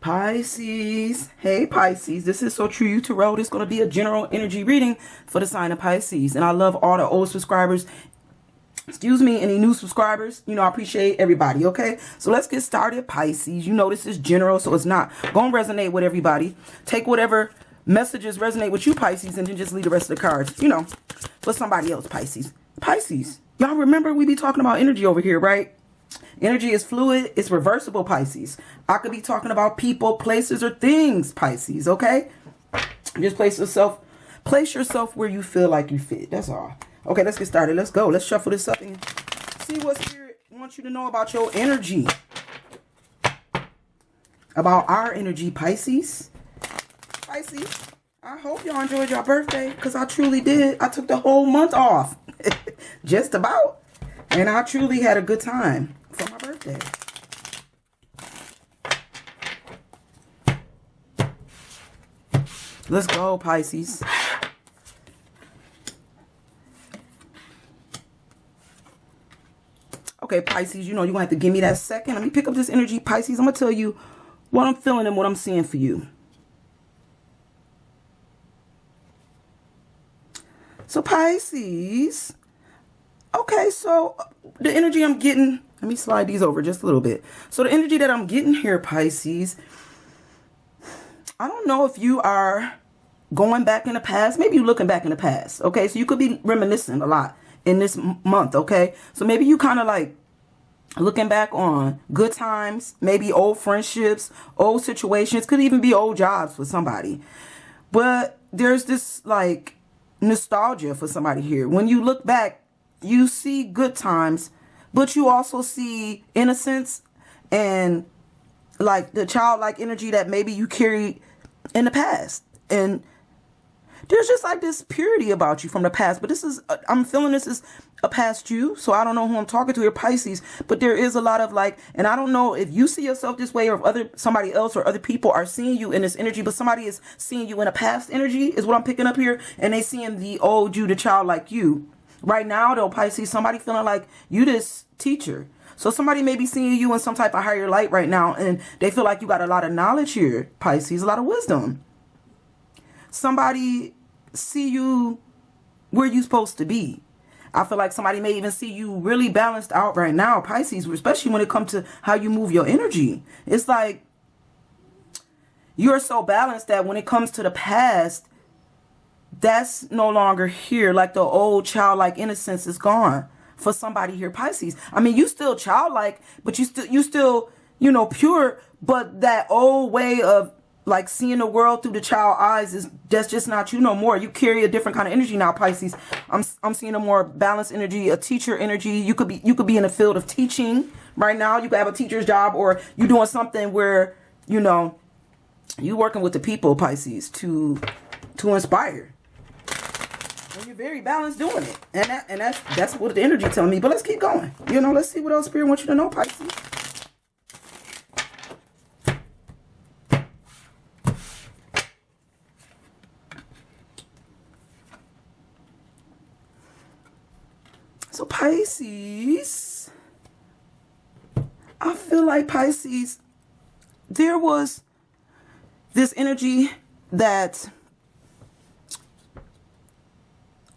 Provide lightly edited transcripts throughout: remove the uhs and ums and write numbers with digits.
Pisces. Hey Pisces, this is So True You Tarot. This is going to be a general energy reading for the sign of Pisces. And I love all the old subscribers. Excuse me, any new subscribers. You know, I appreciate everybody, okay? So let's get started, Pisces. You know this is general, so it's not going to resonate with everybody. Take whatever messages resonate with you, Pisces, and then just leave the rest of the cards, you know, for somebody else, Pisces. Pisces, y'all remember we be talking about energy over here, right? Energy is fluid. It's reversible, Pisces. I could be talking about people, places, or things, Pisces, okay? Just place yourself where you feel like you fit. That's all. Okay, let's get started. Let's go. Let's shuffle this up and see what Spirit wants you to know about your energy. About our energy, Pisces. Pisces, I hope y'all enjoyed your birthday, because I truly did. I took the whole month off. Just about. And I truly had a good time for my birthday. Let's go, Pisces. Okay, Pisces, you know you're going to have to give me that second. Let me pick up this energy, Pisces. I'm going to tell you what I'm feeling and what I'm seeing for you. So, Pisces. Okay, so the energy I'm getting, let me slide these over just a little bit. So the energy that I'm getting here, Pisces, I don't know if you are going back in the past. Maybe you're looking back in the past, okay? So you could be reminiscing a lot in this month, okay? So maybe you kind of like looking back on good times, maybe old friendships, old situations, could even be old jobs for somebody. But there's this like nostalgia for somebody here. When you look back, you see good times, but you also see innocence and like the childlike energy that maybe you carried in the past. And there's just like this purity about you from the past. But this is, I'm feeling this is a past you. So I don't know who I'm talking to here, Pisces. But there is a lot of like, and I don't know if you see yourself this way or if somebody else or other people are seeing you in this energy. But somebody is seeing you in a past energy is what I'm picking up here. And they seeing the old you, the childlike you. Right now, though, Pisces, somebody feeling like you this teacher. So somebody may be seeing you in some type of higher light right now, and they feel like you got a lot of knowledge here, Pisces, a lot of wisdom. Somebody see you where you supposed to be. I feel like somebody may even see you really balanced out right now, Pisces, especially when it comes to how you move your energy. It's like you're so balanced that when it comes to the past, that's no longer here. Like the old childlike innocence is gone for somebody here, Pisces. I mean, you still childlike, but you still, you know, pure. But that old way of like seeing the world through the child eyes that's just not you no more. You carry a different kind of energy now, Pisces. I'm seeing a more balanced energy, a teacher energy. You could be in the field of teaching right now. You could have a teacher's job, or you doing something where, you know, you working with the people, Pisces, to inspire. And you're very balanced doing it. And that's what the energy telling me. But let's keep going. You know, let's see what else Spirit wants you to know, Pisces. So Pisces, I feel like Pisces, there was this energy that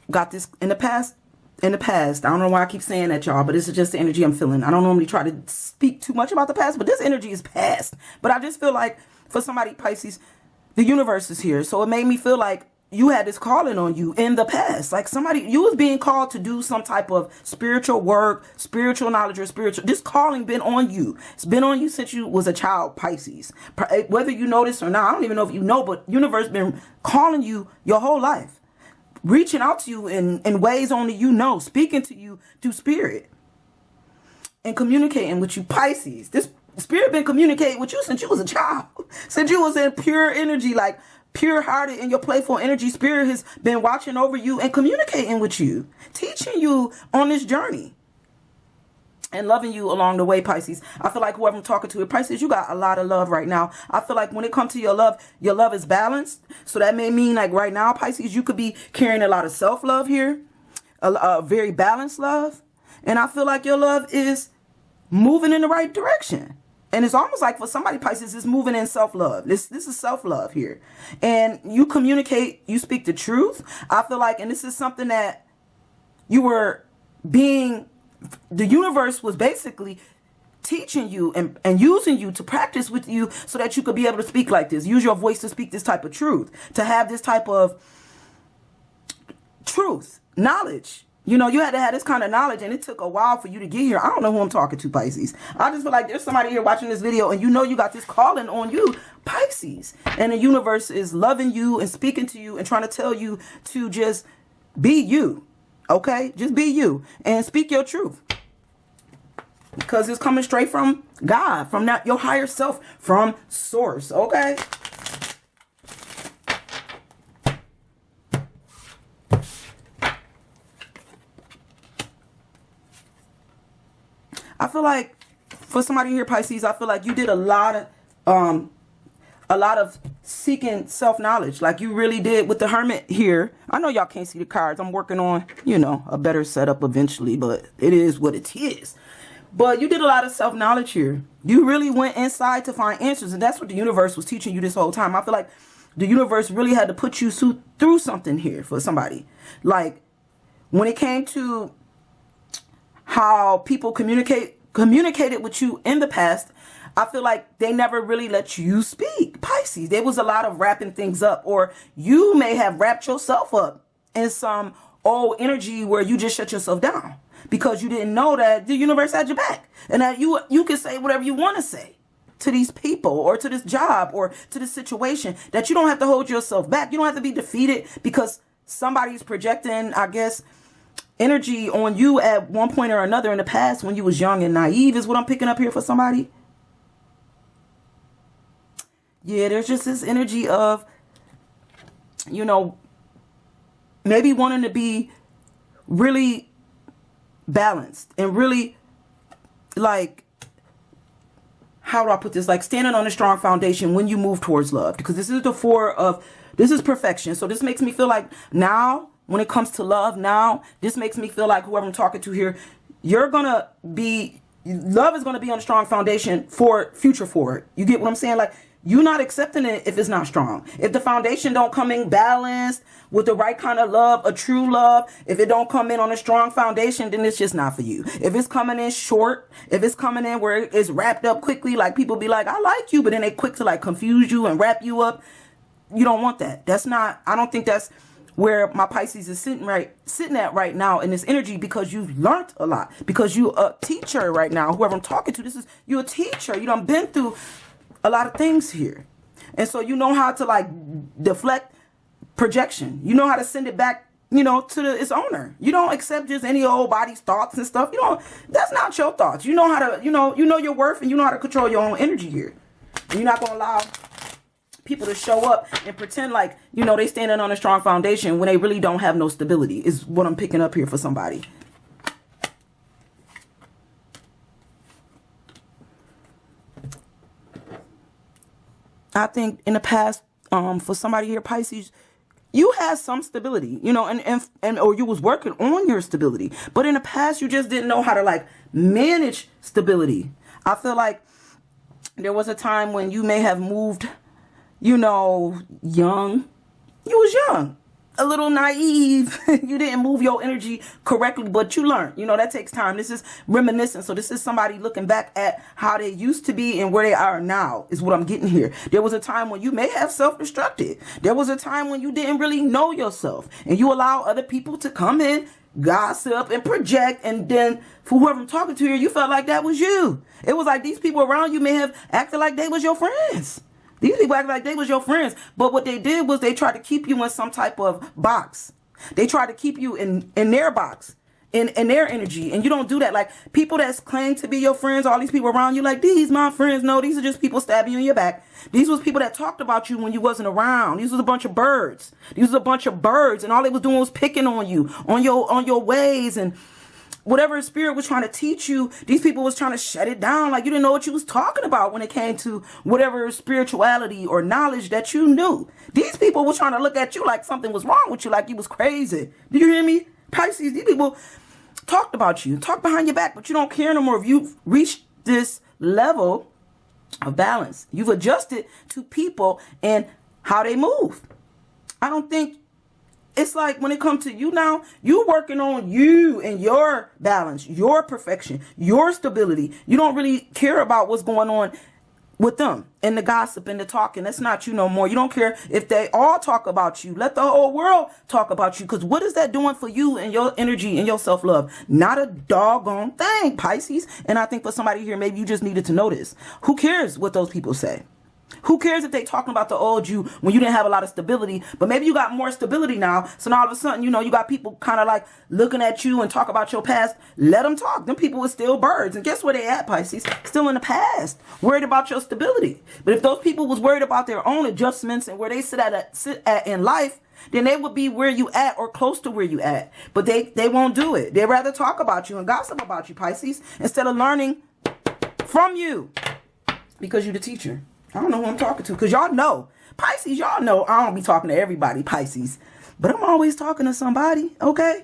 got this in the past. I don't know why I keep saying that, y'all, but this is just the energy I'm feeling. I don't normally try to speak too much about the past, but this energy is past. But I just feel like for somebody, Pisces, the universe is here. So it made me feel like you had this calling on you in the past. Like somebody, you was being called to do some type of spiritual work, spiritual knowledge, or this calling been on you. It's been on you since you was a child, Pisces. Whether you know this or not, I don't even know if you know, but universe been calling you your whole life. Reaching out to you in ways only you know, speaking to you through spirit and communicating with you, Pisces. This spirit been communicating with you since you was a child, since you was in pure energy, like pure-hearted and your playful energy. Spirit has been watching over you and communicating with you, teaching you on this journey and loving you along the way, Pisces. I feel like whoever I'm talking to, Pisces, you got a lot of love right now. I feel like when it comes to your love is balanced. So that may mean like right now, Pisces, you could be carrying a lot of self-love here, a very balanced love. And I feel like your love is moving in the right direction. And it's almost like for somebody, Pisces, is moving in self-love. This is self-love here. And you communicate, you speak the truth. I feel like, and this is something that you were being, the universe was basically teaching you and using you to practice with you so that you could be able to speak like this. Use your voice to speak this type of truth, to have this type of truth, knowledge. You know, you had to have this kind of knowledge, and it took a while for you to get here. I don't know who I'm talking to, Pisces. I just feel like there's somebody here watching this video, and you know you got this calling on you, Pisces. And the universe is loving you and speaking to you and trying to tell you to just be you, okay? Just be you and speak your truth. Because it's coming straight from God, from your higher self, from source, okay? I feel like for somebody here, Pisces, I feel like you did a lot of seeking self-knowledge, like you really did with the Hermit here. I know y'all can't see the cards. I'm working on, you know, a better setup eventually, but it is what it is. But you did a lot of self-knowledge here. You really went inside to find answers, and that's what the universe was teaching you this whole time. I feel like the universe really had to put you through something here for somebody. Like when it came to how people communicated with you in the past, I feel like they never really let you speak, Pisces. There was a lot of wrapping things up, or you may have wrapped yourself up in some old energy where you just shut yourself down because you didn't know that the universe had your back and that you can say whatever you want to say to these people or to this job or to this situation, that you don't have to hold yourself back. You don't have to be defeated because somebody's projecting, I guess, energy on you at one point or another in the past when you was young and naive, is what I'm picking up here for somebody. Yeah, there's just this energy of, you know, maybe wanting to be really balanced and really, like, how do I put this? Like standing on a strong foundation when you move towards love, because this is the this is perfection. So this makes me feel like now, when it comes to love now, this makes me feel like whoever I'm talking to here, love is going to be on a strong foundation for future forward. You get what I'm saying? Like, you're not accepting it if it's not strong. If the foundation don't come in balanced with the right kind of love, a true love, if it don't come in on a strong foundation, then it's just not for you. If it's coming in short, if it's coming in where it's wrapped up quickly, like people be like, I like you, but then they quick to like confuse you and wrap you up. You don't want that. I don't think that's where my Pisces is sitting at right now in this energy, because you've learned a lot, because you a teacher right now. Whoever I'm talking to, you're a teacher. You done been through a lot of things here. And so you know how to like deflect projection. You know how to send it back, you know, to its owner. You don't accept just any old body's thoughts and stuff. You know, that's not your thoughts. You know how to, you know your worth, and you know how to control your own energy here. And you're not going to allow people to show up and pretend like, you know, they standing on a strong foundation when they really don't have no stability, is what I'm picking up here for somebody. I think in the past, for somebody here, Pisces, you had some stability, you know, and or you was working on your stability, but in the past you just didn't know how to like manage stability. I feel like there was a time when you may have moved, you know, young. You was young, a little naive. You didn't move your energy correctly, but you learned. You know, that takes time. This is reminiscent. So this is somebody looking back at how they used to be and where they are now, is what I'm getting here. There was a time when you may have self-destructed. There was a time when you didn't really know yourself, and you allow other people to come in, gossip and project, and then for whoever I'm talking to here, you felt like that was you. It was like these people around you may have acted like they was your friends. These people act like they was your friends. But what they did was they tried to keep you in some type of box. They tried to keep you in their box, in their energy. And you don't do that. Like people that claim to be your friends, all these people around you, like, these my friends. No, these are just people stabbing you in your back. These was people that talked about you when you wasn't around. These was a bunch of birds. These was a bunch of birds, and all they was doing was picking on you, on your ways, and whatever spirit was trying to teach you, these people was trying to shut it down. Like you didn't know what you was talking about when it came to whatever spirituality or knowledge that you knew. These people were trying to look at you like something was wrong with you, like you was crazy. Do you hear me? Pisces, these people talked about you, talked behind your back, but you don't care no more. If you've reached this level of balance, you've adjusted to people and how they move. I don't think it's like when it comes to you now, you working on you and your balance, your perfection, your stability. You don't really care about what's going on with them and the gossip and the talking. That's not you no more. You don't care if they all talk about you. Let the whole world talk about you, because what is that doing for you and your energy and your self-love? Not a doggone thing, Pisces. And I think for somebody here, maybe you just needed to know this. Who cares what those people say? Who cares if they talking about the old you when you didn't have a lot of stability, but maybe you got more stability now. So now all of a sudden, you know, you got people kind of like looking at you and talk about your past. Let them talk. Them people are still birds. And guess where they at, Pisces? Still in the past, worried about your stability. But if those people was worried about their own adjustments and where they sit at in life, then they would be where you at or close to where you at. But they won't do it. They'd rather talk about you and gossip about you, Pisces, instead of learning from you, because you're the teacher. I don't know who I'm talking to, because y'all know, Pisces, y'all know I don't be talking to everybody, Pisces. But I'm always talking to somebody, okay?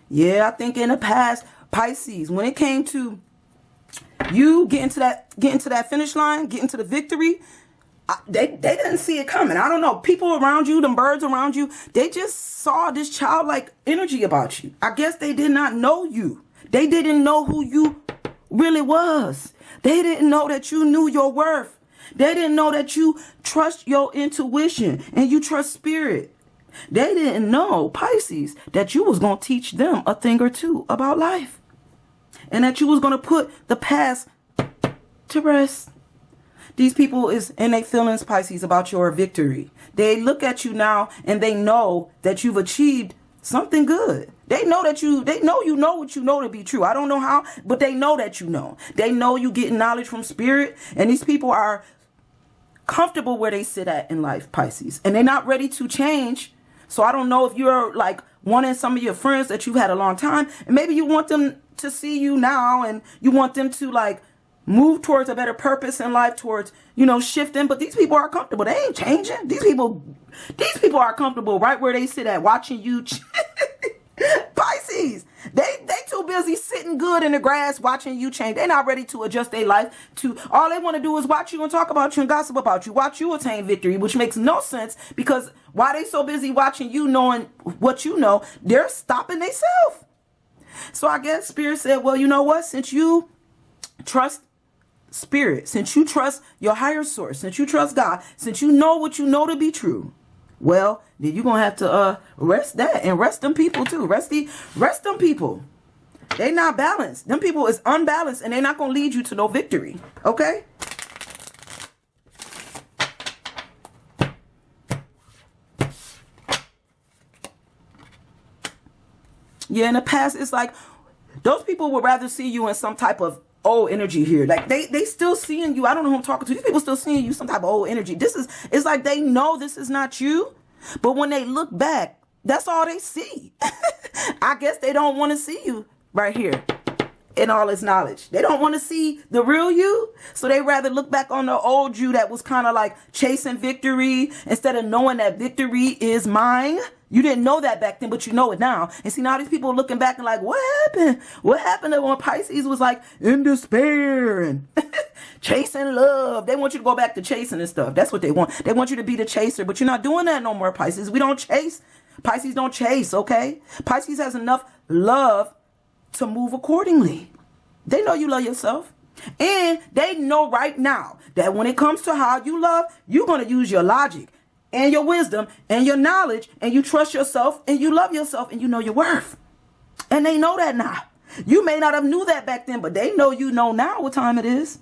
Yeah, I think in the past, Pisces, when it came to you getting to that finish line, getting to the victory, they didn't see it coming. I don't know. People around you, them birds around you, they just saw this childlike energy about you. I guess they did not know you. They didn't know who you really was. They didn't know that you knew your worth. They didn't know that you trust your intuition and you trust spirit. They didn't know, Pisces, that you was going to teach them a thing or two about life, and that you was going to put the past to rest. These people is in their feelings, Pisces, about your victory. They look at you now and they know that you've achieved something good. They know what you know to be true. I don't know how, but they know that you know. They know you getting knowledge from spirit, and these people are comfortable where they sit at in life, Pisces, and they're not ready to change. So I don't know if you're like wanting some of your friends that you've had a long time, and maybe you want them to see you now and you want them to like move towards a better purpose in life, towards, you know, shifting. But these people are comfortable. They ain't changing. These people are comfortable right where they sit at, watching you. Pisces, they too busy sitting good in the grass watching you change. They're not ready to adjust their life to, all they want to do is watch you and talk about you and gossip about you, watch you attain victory, which makes no sense, because why they so busy watching you, knowing what you know, they're stopping themselves. So I guess Spirit said, well, you know what, since you trust spirit, since you trust your higher source, since you trust God, since you know what you know to be true, well, then you're going to have to rest that and rest them people too. Rest them people. They not balanced. Them people is unbalanced, and they're not going to lead you to no victory. Okay? Yeah, in the past, it's like those people would rather see you in some type of old energy here. Like they still seeing you. I don't know who I'm talking to. These people still seeing you some type of old energy. It's like they know this is not you, but when they look back, that's all they see. I guess they don't want to see you right here in all its knowledge. They don't want to see the real you, so they rather look back on the old you that was kind of like chasing victory instead of knowing that victory is mine. You didn't know that back then, but you know it now. And see, now these people are looking back and like, what happened? What happened to when Pisces was like in despair and chasing love? They want you to go back to chasing and stuff. That's what they want. They want you to be the chaser, but you're not doing that no more, Pisces. We don't chase. Pisces don't chase, okay? Pisces has enough love to move accordingly. They know you love yourself. And they know right now that when it comes to how you love, you're going to use your logic and your wisdom and your knowledge, and you trust yourself and you love yourself and you know your worth. And they know that now. You may not have knew that back then, but they know you know now what time it is.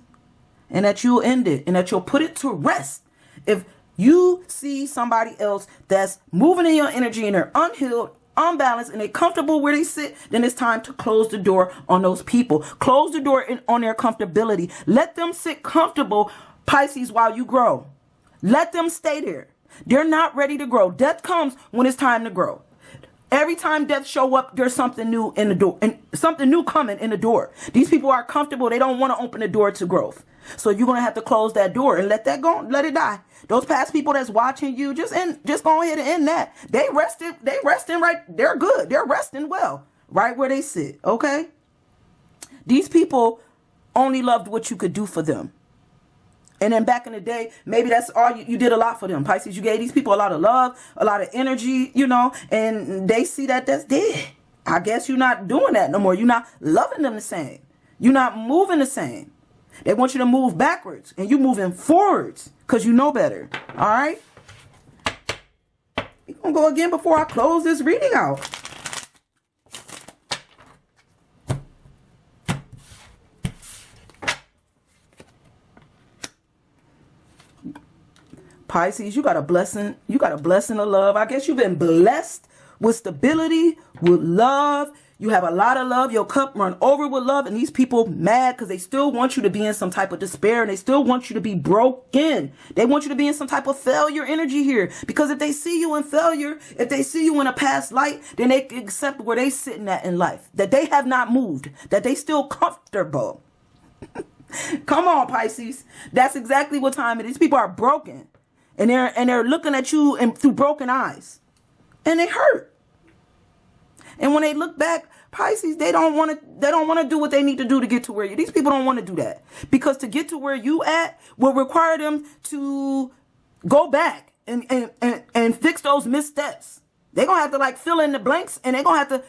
and that you'll end it and that you'll put it to rest. If you see somebody else that's moving in your energy and they're unhealed, unbalanced, and they're comfortable where they sit, then it's time to close the door on those people. Close the door on their comfortability. Let them sit comfortable, Pisces, while you grow. Let them stay there. They're not ready to grow. Death comes when it's time to grow. Every time death show up, there's something new in the door, and something new coming in the door. These people are comfortable. They don't want to open the door to growth. So you're going to have to close that door and let that go. Let it die. Those past people that's watching you, just go ahead and end that. They resting right. They're good. They're resting well, right where they sit. Okay. These people only loved what you could do for them. And then back in the day, maybe that's all you did a lot for them. Pisces, you gave these people a lot of love, a lot of energy, and they see that that's dead. I guess you're not doing that no more. You're not loving them the same. You're not moving the same. They want you to move backwards and you moving forwards because you know better. All right. We're going to go again before I close this reading out. Pisces, you got a blessing. You got a blessing of love. I guess you've been blessed with stability, with love. You have a lot of love. Your cup run over with love. And these people mad because they still want you to be in some type of despair. And they still want you to be broken. They want you to be in some type of failure energy here. Because if they see you in failure, if they see you in a past light, then they accept where they sitting at in life. That they have not moved. That they still comfortable. Come on, Pisces. That's exactly what time it is. People are broken. And they're looking at you through broken eyes. And they hurt. And when they look back, Pisces, they don't want to do what they need to do to get to where these people don't want to do that. Because to get to where you at will require them to go back and fix those missteps. They're going to have to fill in the blanks, and they're going to have to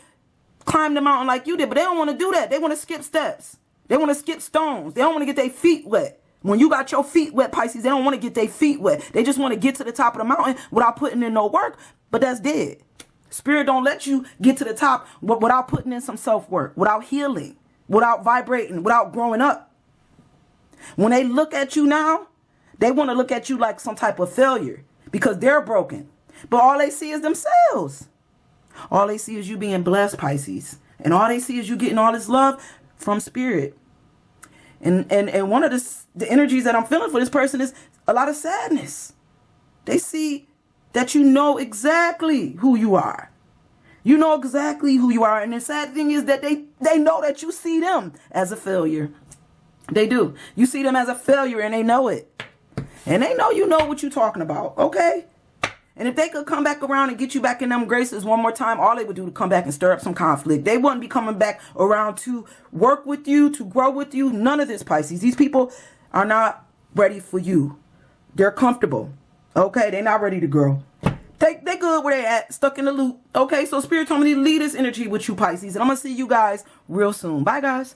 climb the mountain like you did. But they don't want to do that. They want to skip steps. They want to skip stones. They don't want to get their feet wet. When you got your feet wet, Pisces, they don't want to get their feet wet. They just want to get to the top of the mountain without putting in no work. But that's dead. Spirit don't let you get to the top without putting in some self-work, without healing, without vibrating, without growing up. When they look at you now, they want to look at you like some type of failure because they're broken. But all they see is themselves. All they see is you being blessed, Pisces. And all they see is you getting all this love from Spirit. And one of the energies that I'm feeling for this person is a lot of sadness. They see that you know exactly who you are. You know exactly who you are. And the sad thing is that they know that you see them as a failure. They do. You see them as a failure and they know it. And they know you know what you're talking about. Okay? And if they could come back around and get you back in them graces one more time, all they would do to come back and stir up some conflict. They wouldn't be coming back around to work with you, to grow with you. None of this, Pisces. These people are not ready for you. They're comfortable. Okay? They're not ready to grow. They good where they at, stuck in the loop. Okay? So Spirit told me to leave this energy with you, Pisces. And I'm going to see you guys real soon. Bye, guys.